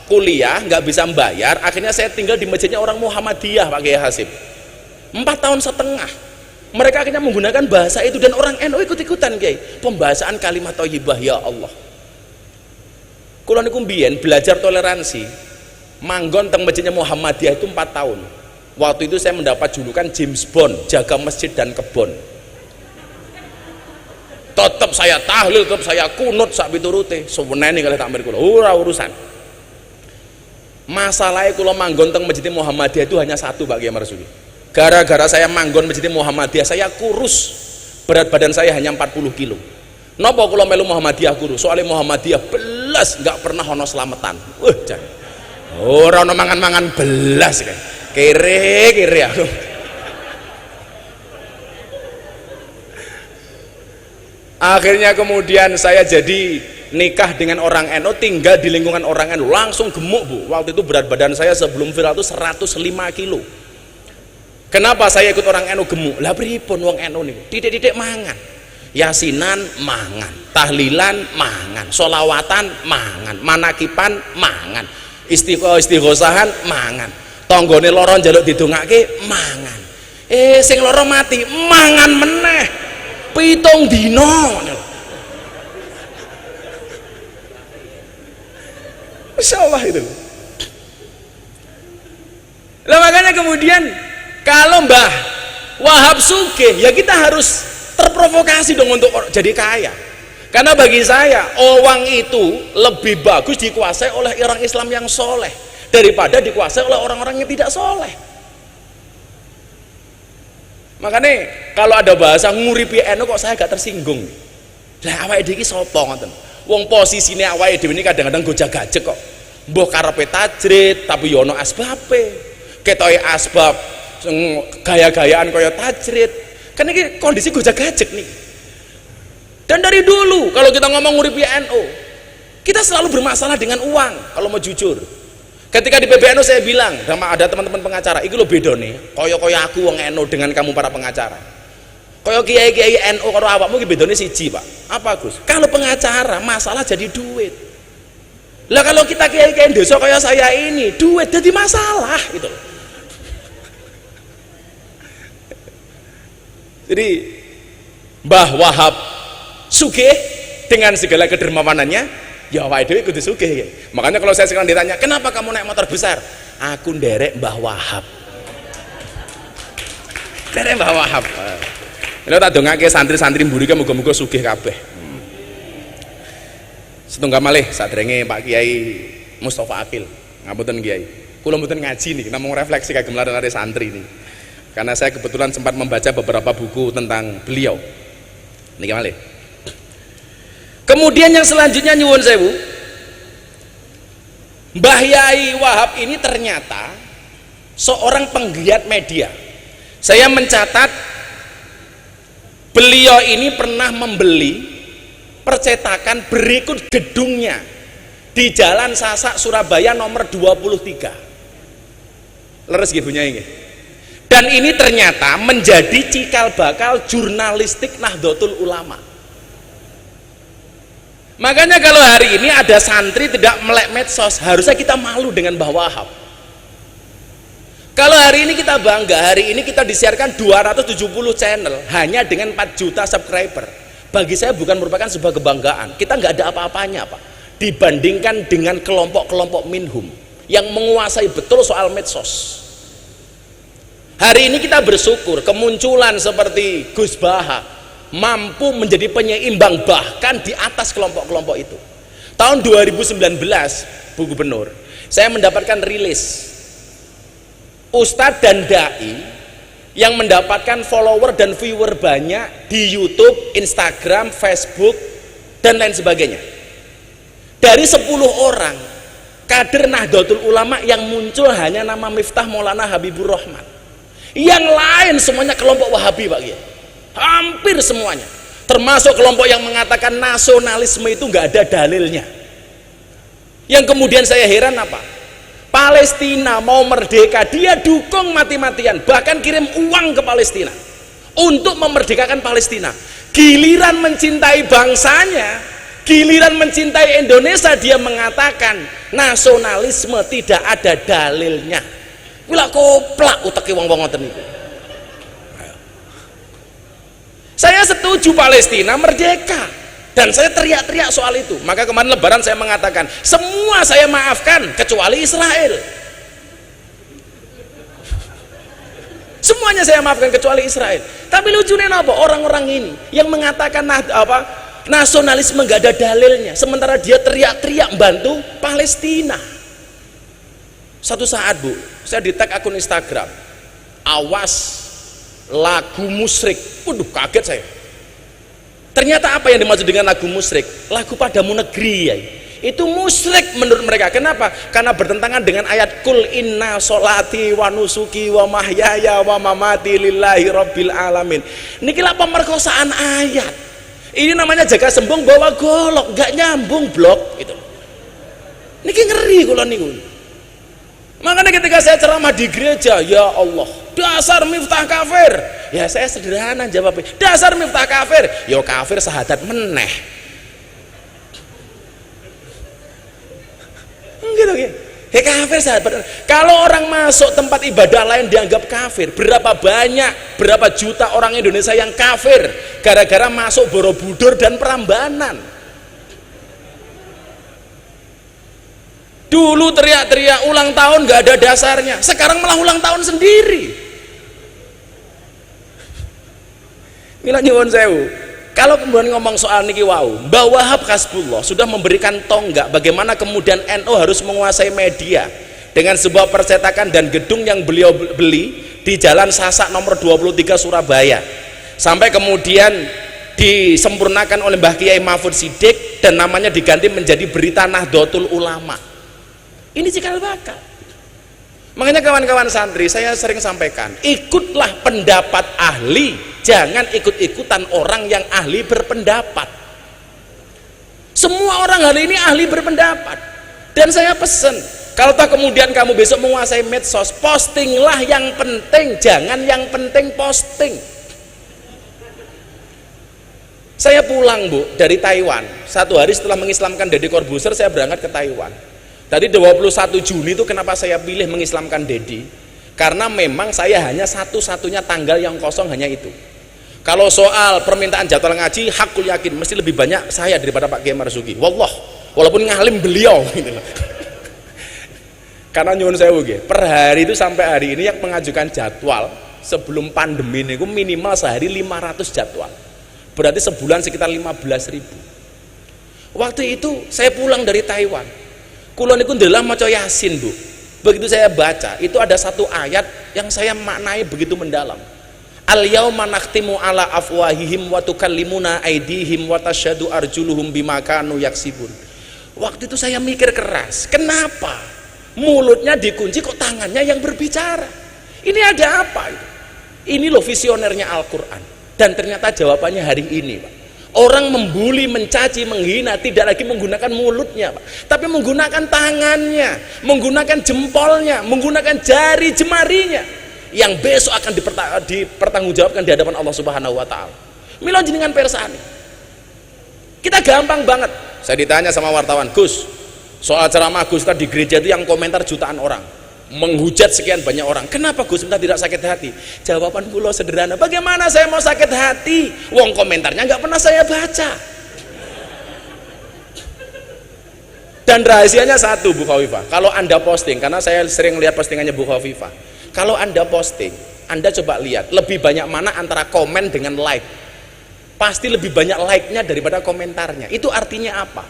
kuliah nggak bisa membayar, akhirnya saya tinggal di masjidnya orang Muhammadiyah Pak Kiai Hasim 4 tahun setengah. Mereka akhirnya menggunakan bahasa itu dan orang NU ikut-ikutan Kiai. Pembahasan kalimat thayyibah, ya Allah. Kula niku mbiyen belajar toleransi, manggon teng masjidnya Muhammadiyah itu 4 tahun. Waktu itu saya mendapat julukan James Bond, jaga masjid dan kebon. Tetap saya tahlil, tetap saya kunut sak piturute. Sewenene kalih takmir kula, ora urusan. Masalahnya kula manggon teng masjidnya Muhammadiyah itu hanya satu Pak Kiai Marsudi. Gara-gara saya manggon masjid Muhammadiyah, saya kurus, berat badan saya hanya 40 kilo. Napa kula melu Muhammadiyah kurus? Soalnya Muhammadiyah belas nggak pernah ono selamatan. Jan. Ora ono mangan-mangan belas kan. Kere aku. Akhirnya kemudian saya jadi nikah dengan orang NU, tinggal di lingkungan orang NU, langsung gemuk Bu. Waktu itu berat badan saya sebelum viral itu 105 kilo. Kenapa saya ikut orang NU gemuk? Lah pripun wong NU niku? Titik-titik mangan. Yasinan mangan, tahlilan mangan, sholawatan mangan, manakipan mangan, istighosahan mangan. Tanggane lara njaluk didongake mangan. Sing lara mati mangan meneh. 7 dina. Masyaallah itu. Lah makanya kemudian kalau Mbah Wahab sugih, ya kita harus terprovokasi dong untuk jadi kaya. Karena bagi saya uang itu lebih bagus dikuasai oleh orang Islam yang soleh daripada dikuasai oleh orang-orang yang tidak soleh. Makanya kalau ada bahasa nguripi NU kok saya gak tersinggung. Lah awake dhewe iki sapa ngoten? Wong posisine awake dhewe ini kadang-kadang gojag-gajeg kok. Mbah karepe tajrid tapi ya ono asbabe. Ketoke asbab gaya-gayaan kaya tajrid. Kan ini kondisi gojag-gajeg nih. Dan dari dulu kalau kita ngomong nguripi NU, kita selalu bermasalah dengan uang kalau mau jujur. Ketika di PBNU saya bilang sama ada teman-teman pengacara, iki lho bedone kaya aku wong NU dengan kamu para pengacara. Kaya kiai-kiai NU karo awakmu iki bedone siji, Pak. Apa, Gus? Kalau pengacara masalah jadi duit. Lah kalau kita kiai-kiai desa kaya saya ini, duit jadi masalah gitu loh. Jadi Mbah Wahab sugih dengan segala kedermawanannya, ya awake dhewe kudu sugih ya. Makanya kalau saya sekarang ditanya, "Kenapa kamu naik motor besar?" Aku nderek Mbah Wahab. Nderek Mbah Wahab. Lha tak dongake santri-santri mburi muga-muga sugih kabeh. Setunggal malih sadrenge Pak Kiai Mustafa Akil. Ngapunten Kiai. Kula mboten ngaji nih, namung refleksi kagem lare-lare santri nih. Karena saya kebetulan sempat membaca beberapa buku tentang beliau. Niki malih. Kemudian yang selanjutnya nyuwun sewu, Mbah Yai Wahab ini ternyata seorang penggiat media. Saya mencatat beliau ini pernah membeli percetakan berikut gedungnya di Jalan Sasak Surabaya nomor 23. Leres nggih punya ini. Dan ini ternyata menjadi cikal bakal jurnalistik Nahdlatul Ulama. Makanya kalau hari ini ada santri tidak melek medsos, harusnya kita malu dengan Mbah Wahab. Kalau hari ini kita bangga, hari ini kita disiarkan 270 channel hanya dengan 4 juta subscriber. Bagi saya bukan merupakan sebuah kebanggaan. Kita nggak ada apa-apanya, Pak, dibandingkan dengan kelompok-kelompok minhum yang menguasai betul soal medsos. Hari ini kita bersyukur kemunculan seperti Gus Baha mampu menjadi penyeimbang bahkan di atas kelompok-kelompok itu. Tahun 2019, Bu Gubernur, saya mendapatkan rilis Ustadz dan Dai yang mendapatkan follower dan viewer banyak di YouTube, Instagram, Facebook, dan lain sebagainya. Dari 10 orang kader Nahdlatul Ulama yang muncul hanya nama Miftah Maulana Habibur Rahman. Yang lain semuanya kelompok Wahabi, Pak Kiai. Hampir semuanya. Termasuk kelompok yang mengatakan nasionalisme itu nggak ada dalilnya. Yang kemudian saya heran apa? Palestina mau merdeka, dia dukung mati-matian, bahkan kirim uang ke Palestina untuk memerdekakan Palestina. Giliran mencintai bangsanya, giliran mencintai Indonesia, dia mengatakan nasionalisme tidak ada dalilnya. Wila koplak uteki wong-wong ngoten niku. Saya setuju Palestina merdeka, dan saya teriak-teriak soal itu. Maka kemarin Lebaran saya mengatakan semua saya maafkan kecuali Israel. Semuanya saya maafkan kecuali Israel. Tapi lucunya apa? Orang-orang ini yang mengatakan nasionalisme nggak ada dalilnya, sementara dia teriak-teriak bantu Palestina. Satu saat, Bu, saya di tag akun Instagram, awas lagu musyrik. Waduh, kaget saya. Ternyata apa yang dimaksud dengan lagu musyrik? Lagu Padamu Negeri, ya. Itu musyrik menurut mereka. Kenapa? Karena bertentangan dengan ayat Kul inna sholati wa nusuki wa mahyaya wa mamati lillahi rabbil alamin. Niki lah pemerkosaan ayat. Ini namanya jaga sembung bawa golok, nggak nyambung blok gitu. Niki ngeri kula niku. Makanya ketika saya ceramah di gereja, ya Allah, dasar Miftah kafir. Ya saya sederhana jawabnya, dasar Miftah kafir. Ya kafir sahadat meneh. Gitu ya. He kafir sahadat. Kalau orang masuk tempat ibadah lain dianggap kafir, berapa banyak, berapa juta orang Indonesia yang kafir gara-gara masuk Borobudur dan Prambanan. Dulu teriak-teriak ulang tahun gak ada dasarnya, sekarang malah ulang tahun sendiri. Mila nyuwun sewu, kalau kemudian ngomong soal niki wau, Mbah Wahab Hasbullah sudah memberikan tonggak bagaimana kemudian NU harus menguasai media dengan sebuah percetakan dan gedung yang beliau beli di Jalan Sasak nomor 23 Surabaya, sampai kemudian disempurnakan oleh Mbah Kiai Mahfud Siddiq dan namanya diganti menjadi Berita Nahdlatul Ulama. Ini cikal bakal. Makanya kawan-kawan santri, saya sering sampaikan, ikutlah pendapat ahli, jangan ikut-ikutan orang yang ahli berpendapat. Semua orang hari ini ahli berpendapat. Dan saya pesen, kalau tak kemudian kamu besok menguasai medsos, postinglah yang penting, jangan yang penting posting. Saya pulang, Bu, dari Taiwan. 1 hari setelah mengislamkan Deddy Corbuzier, saya berangkat ke Taiwan. Tadi 21 Juni itu kenapa saya pilih mengislamkan Deddy? Karena memang saya hanya satu-satunya tanggal yang kosong, hanya itu. Kalau soal permintaan jadwal ngaji, hakul yakin mesti lebih banyak saya daripada Pak Kiai Marzuki. Wallah, walaupun ngalim beliau gitu loh. Karena nyuwun sewu nggih, per hari itu sampai hari ini yang mengajukan jadwal sebelum pandemi ini minimal sehari 500 jadwal. Berarti sebulan sekitar 15.000. Waktu itu saya pulang dari Taiwan. Kulon itu adalah maca Yasin, Bu. Begitu saya baca, itu ada satu ayat yang saya maknai begitu mendalam. Al yauma nakhtimu ala afwahihim wa tukallimuna aydihim wa tasyhadu arjuluhum bima kanu yaksibun. Waktu itu saya mikir keras, kenapa mulutnya dikunci kok tangannya yang berbicara? Ini ada apa itu? Ini loh visionernya Al-Qur'an. Dan ternyata jawabannya hari ini, Pak. Orang membuli, mencaci, menghina tidak lagi menggunakan mulutnya, Pak, tapi menggunakan tangannya, menggunakan jempolnya, menggunakan jari jemarinya yang besok akan dipertanggungjawabkan di hadapan Allah Subhanahu wa taala. Mila jenengan persani. Kita gampang banget Saya ditanya sama wartawan, Gus, soal ceramah Gus tadi di gereja itu yang komentar jutaan orang, menghujat sekian banyak orang, kenapa Gus Miftah tidak sakit hati? Jawaban kula sederhana, bagaimana saya mau sakit hati? Wong komentarnya nggak pernah saya baca. Dan rahasianya satu, Bu Khawifah, kalau Anda posting, karena saya sering lihat postingannya Bu Khawifah, kalau Anda posting, Anda coba lihat lebih banyak mana antara komen dengan like. Pasti lebih banyak like-nya daripada komentarnya. Itu artinya apa?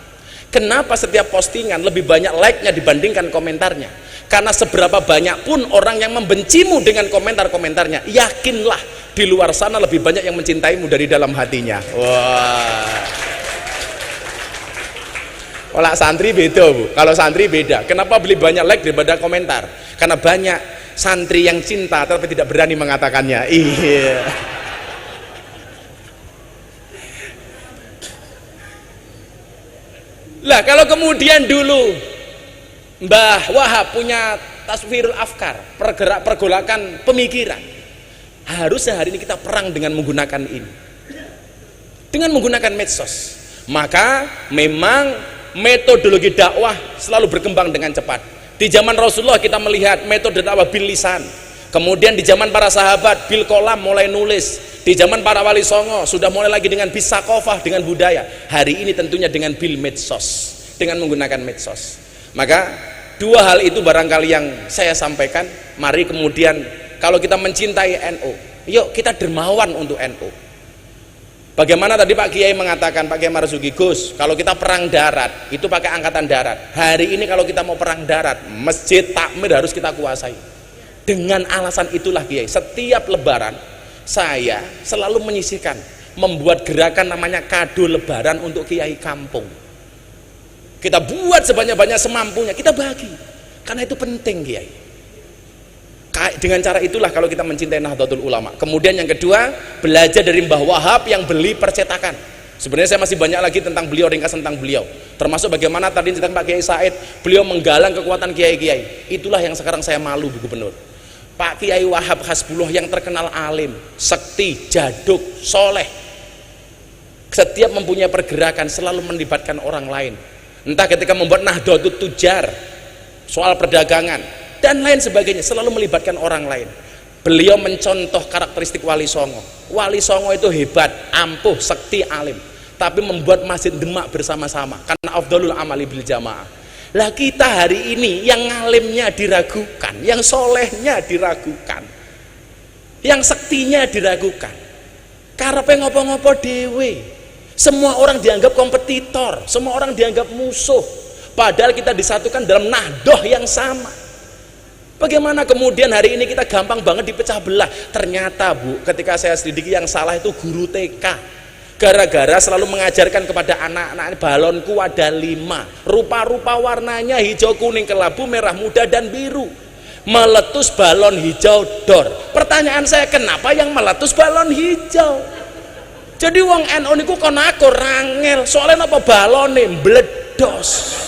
Kenapa setiap postingan lebih banyak like-nya dibandingkan komentarnya? Karena seberapa banyak pun orang yang membencimu dengan komentar-komentarnya, yakinlah di luar sana lebih banyak yang mencintaimu dari dalam hatinya. Wah. Kalau santri beda, Bu. Kalau santri beda. Kenapa lebih banyak like daripada komentar? Karena banyak santri yang cinta tapi tidak berani mengatakannya. Iya. Lah kalau kemudian dulu Mbah Wahab punya taswirul afkar, pergolakan pemikiran, harusnya hari ini kita perang dengan menggunakan ini, dengan menggunakan medsos. Maka memang metodologi dakwah selalu berkembang dengan cepat. Di zaman Rasulullah kita melihat metode dakwah bil lisan, kemudian di zaman para sahabat bil kolam mulai nulis, di zaman para wali songo sudah mulai lagi dengan bisakofah, dengan budaya. Hari ini tentunya dengan bil medsos, dengan menggunakan medsos. Maka dua hal itu barangkali yang saya sampaikan. Mari kemudian kalau kita mencintai NU, yuk kita dermawan untuk NU. Bagaimana tadi Pak Kiai mengatakan, Pak Kiai Marzuki, Gus, kalau kita perang darat itu pakai angkatan darat. Hari ini kalau kita mau perang darat, masjid takmir harus kita kuasai. Dengan alasan itulah Kiai, setiap lebaran saya selalu menyisihkan, membuat gerakan namanya kado lebaran untuk kiai kampung. Kita buat sebanyak-banyak semampunya, kita bagi, karena itu penting Kiai. Dengan cara itulah kalau kita mencintai Nahdlatul Ulama. Kemudian yang kedua, belajar dari Mbah Wahab yang beli percetakan. Sebenarnya saya masih banyak lagi tentang beliau, ringkasan tentang beliau, termasuk bagaimana tadi tentang Pak Kiai Said, beliau menggalang kekuatan kiai-kiai. Itulah yang sekarang saya malu, Bu Gubernur. Pak Kiai Wahab Hasbullah yang terkenal alim, sekti, jaduk, soleh, setiap mempunyai pergerakan selalu melibatkan orang lain, entah ketika membuat Nahdlatul Tujar, soal perdagangan dan lain sebagainya, selalu melibatkan orang lain. Beliau mencontoh karakteristik Wali Songo. Wali Songo itu hebat, ampuh, sekti, alim, tapi membuat masjid Demak bersama-sama, karena afdhalul amali bil jamaah. Lah kita hari ini yang ngalimnya diragukan, yang solehnya diragukan, yang sektinya diragukan, karepe ngopo-ngopo dewe. Semua orang dianggap kompetitor, semua orang dianggap musuh, padahal kita disatukan dalam nahdoh yang sama. Bagaimana kemudian hari ini kita gampang banget dipecah belah? Ternyata Bu, ketika saya selidiki yang salah itu guru TK. Gara-gara selalu mengajarkan kepada anak-anak, balonku ada 5, rupa-rupa warnanya hijau, kuning, kelabu, merah muda, dan biru. Meletus balon hijau dor. Pertanyaan saya, kenapa yang meletus balon hijau? Jadi wong NU niku kon aku rangel, soalnya apa balone mbledos.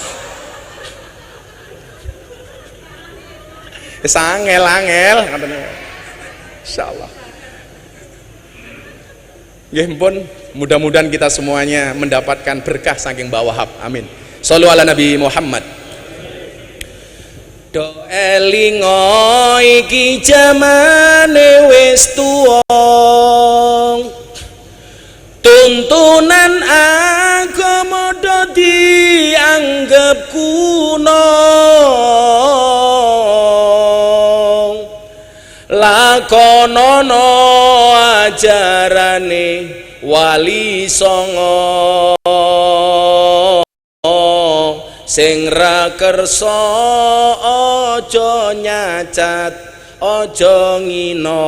Angel katanya. Insyaallah. Nggih pun, mudah-mudahan kita semuanya mendapatkan berkah saking Mbah Wahab. Amin. Shallu ala Nabi Muhammad. Do elingo iki jamane wis tuwa, tuntunan agama do dianggep kuno, lakonono ajarane Wali Songo, sing ra kersa aja nyacat, aja ngina.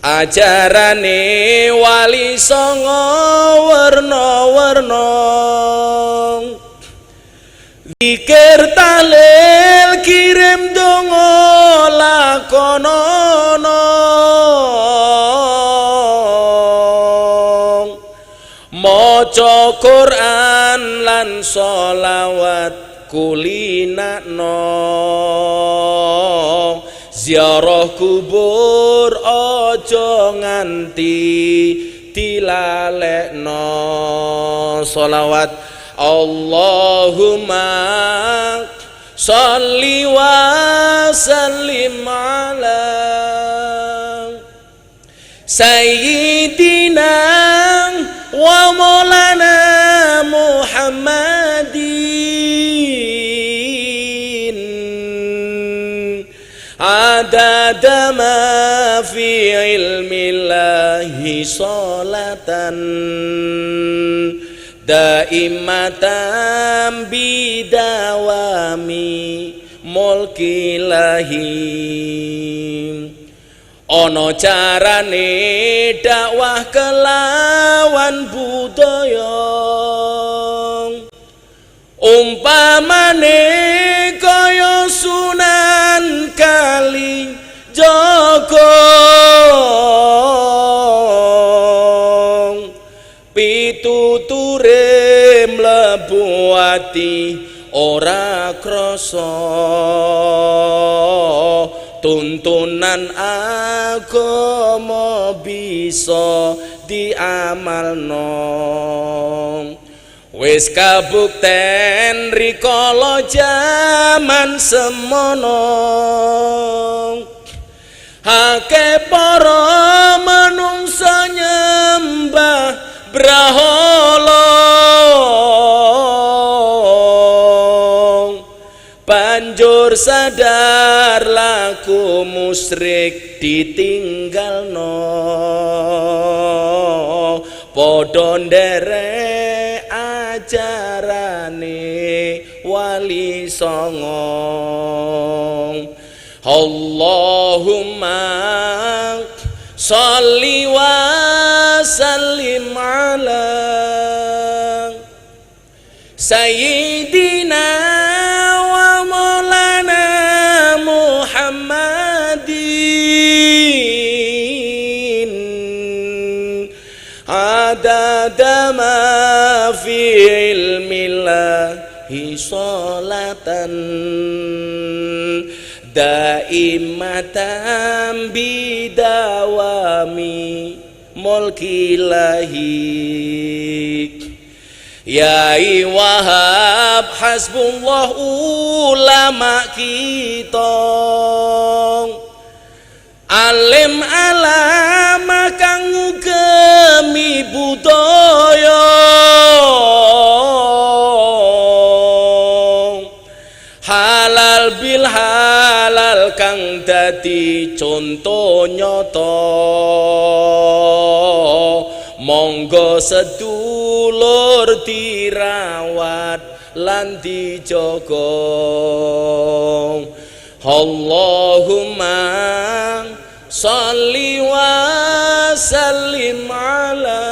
Ajarane Wali Songo werna-werna, zikir tahlil kirim donga lakonono, maca Quran lan sholawat kulinakno, ziarah kubur aja nganti dilalekno sholawat. Allahumma sholli wa sallim ala sayyidina wa maulana Muhammadin adada ma fi ilmillahi sholatan daimatan bidawami mulkilahi. Ono carane dakwah kelawan budaya umpamane kaya Sunan Kalijaga pituture mlebu ati ora krasa tuntunan agama bisa diamalno. Wis kabukten rikala jaman semono akeh para manungsa nyembah brahala banjur sadar laku musyrik ditinggalno padha nderek ajarane wali songo. Allahumma sholli wa sallim ala sayyidina wa maulana Muhammadin adada ma fi ilmillahi sholatan daimatan bidawami mulkilahi. Yai Wahab hasbullah ulama kita alim alama kang ngugemi budaya halal bil halal kang dadi conto nyata. Monggo sedulur dirawat lan dijaga. Allahumma sholli wa sallim ala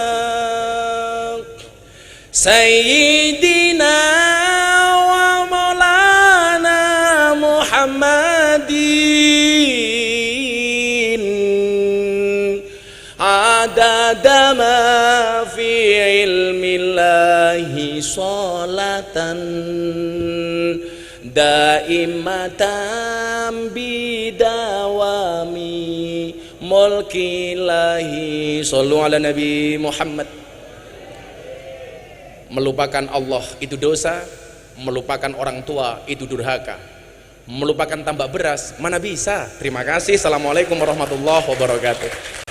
sayyidina wa maulana Muhammadin adada ma fi ilmillahi sholatan daimatan bidawami mulkilahi. Shallu ala Nabi Muhammad. Melupakan Allah itu dosa, melupakan orang tua itu durhaka, melupakan tambak beras mana bisa. Terima kasih. Assalamualaikum warahmatullahi wabarakatuh.